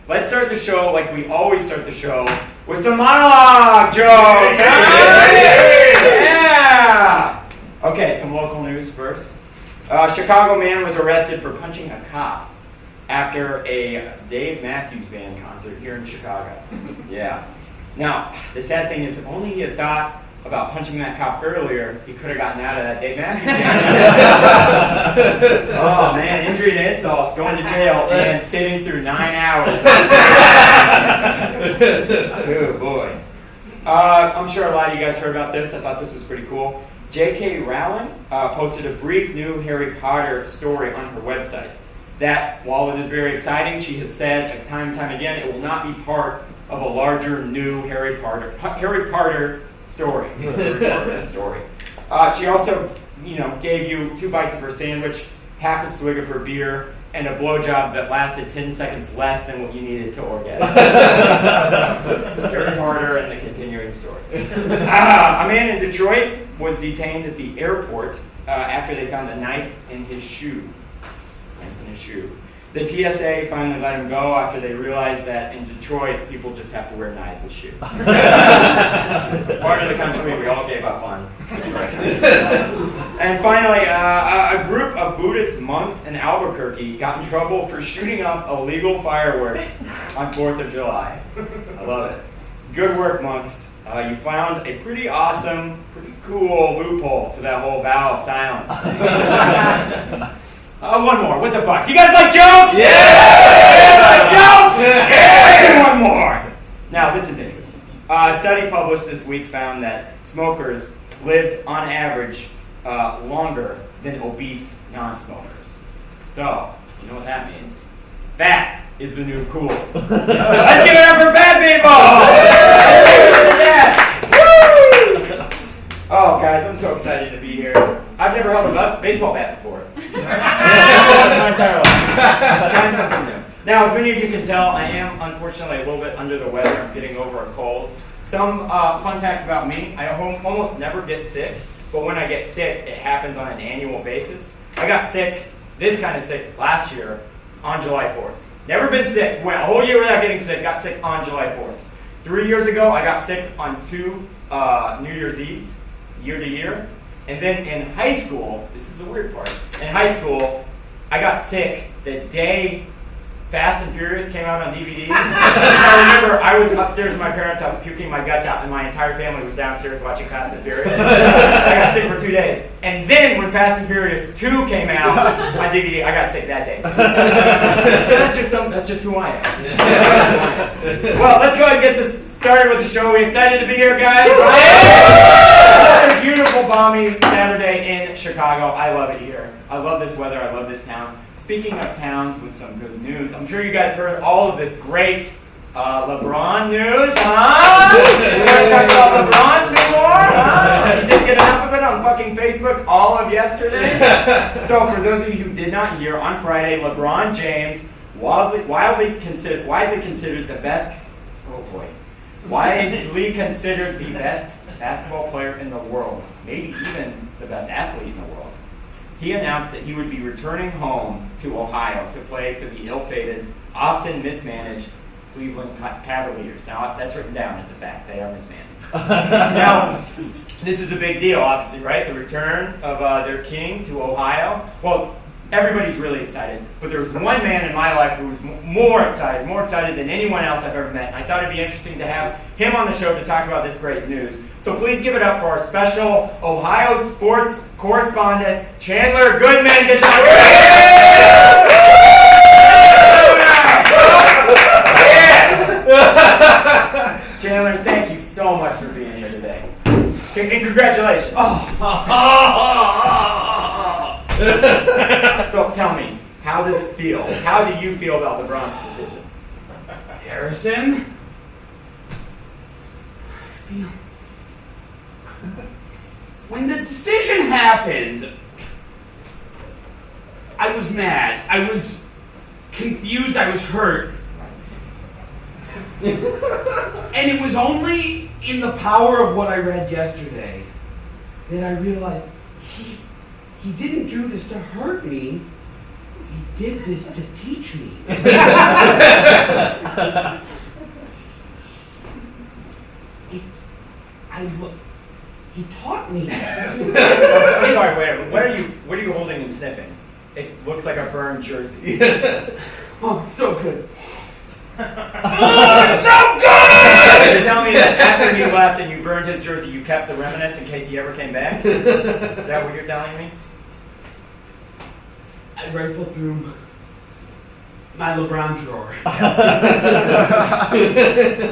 let's start the show like we always start the show with some monologue jokes. Yeah! Okay, some local news first. Chicago man was arrested for punching a cop after a Dave Matthews Band concert here in Chicago. Yeah. Now, the sad thing is, if only he had thought about punching that cop earlier, he could have gotten out of that Dave Matthews Band. Oh man, injury to insult, going to jail, and sitting through 9 hours. Oh boy. I'm sure a lot of you guys heard about this. I thought this was pretty cool. J.K. Rowling posted a brief new Harry Potter story on her website. That, while it is very exciting, she has said time and time again, it will not be part of a larger new Harry Potter story. She also, gave you 2 bites of her sandwich, half a swig of her beer, and a blowjob that lasted 10 seconds less than what you needed to orgasm. Harry Potter and the continuing story. A man in Detroit was detained at the airport after they found a knife in his shoe. The TSA finally let him go after they realized that in Detroit, people just have to wear knives as shoes. Part of the country we all gave up on. And finally, a group of Buddhist monks in Albuquerque got in trouble for shooting off illegal fireworks on 4th of July. I love it. Good work, monks. You found a pretty awesome, pretty cool loophole to that whole vow of silence. One more. What the fuck? You guys like jokes? Yeah! Like jokes? Yeah! One more. Now, this is interesting. A study published this week found that smokers lived, on average, longer than obese non-smokers. So, you know what that means? Fat is the new cool. Let's give it up for fat people! Yeah! Woo! Oh, guys, I'm so excited to be here. I've never held a baseball bat before. That's my entire life. Trying something new. Now, as many of you can tell, I am unfortunately a little bit under the weather. I'm getting over a cold. Some fun fact about me, I almost never get sick, but when I get sick, it happens on an annual basis. I got sick, this kind of sick, last year on July 4th. Never been sick. Went a whole year without getting sick, got sick on July 4th. 3 years ago, I got sick on 2 New Year's Eves, year to year. And then in high school, this is the weird part, in high school, I got sick the day Fast and Furious came out on DVD. I remember I was upstairs in my parents' house puking my guts out, and my entire family was downstairs watching Fast and Furious. I got sick for 2 days. And then when Fast and Furious 2 came out on DVD, I got sick that day. So that's just who I am. Well, let's go ahead and get this started with the show. Are we excited to be here, guys? It's a beautiful, balmy Saturday in Chicago. I love it here. I love this weather. I love this town. Speaking of towns with some good news, I'm sure you guys heard all of this great LeBron news, huh? We're going to talk about LeBron some more, huh? You didn't get enough of it on fucking Facebook all of yesterday? So for those of you who did not hear, on Friday, LeBron James, widely considered the best, widely considered the best basketball player in the world, maybe even the best athlete in the world. He announced that he would be returning home to Ohio to play for the ill-fated, often mismanaged Cleveland Cavaliers. Now, that's written down. It's a fact. They are mismanaged. Now, this is a big deal, obviously, right? The return of their king to Ohio. Well, everybody's really excited, but there was one man in my life who was more excited than anyone else I've ever met. I thought it'd be interesting to have him on the show to talk about this great news. So please give it up for our special Ohio sports correspondent, Chandler Goodman. Chandler, thank you so much for being here today. And congratulations. So tell me, how does it feel? How do you feel about LeBron's decision? Harrison? When the decision happened, I was mad. I was confused. I was hurt. And it was only in the power of what I read yesterday that I realized he didn't do this to hurt me. He did this to teach me. He taught me. I'm sorry, wait. What are you holding and sniffing? It looks like a burned jersey. Oh, so good. Oh, it's so good! You're telling me that after he left and you burned his jersey, you kept the remnants in case he ever came back? Is that what you're telling me? I rifled through my LeBron drawer.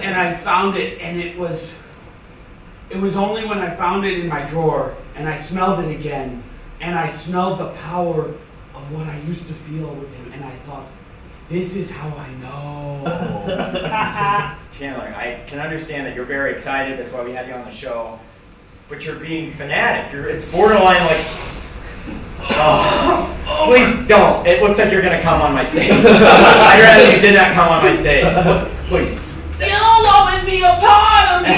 And I found it, and it was only when I found it in my drawer and I smelled it again, and I smelled the power of what I used to feel with him, and I thought, this is how I know. Chandler, I can understand that you're very excited. That's why we had you on the show. But you're being fanatic. It's borderline like, oh, please don't. It looks like you're going to come on my stage. I'd rather you did not come on my stage. Please. You'll always be a part of me.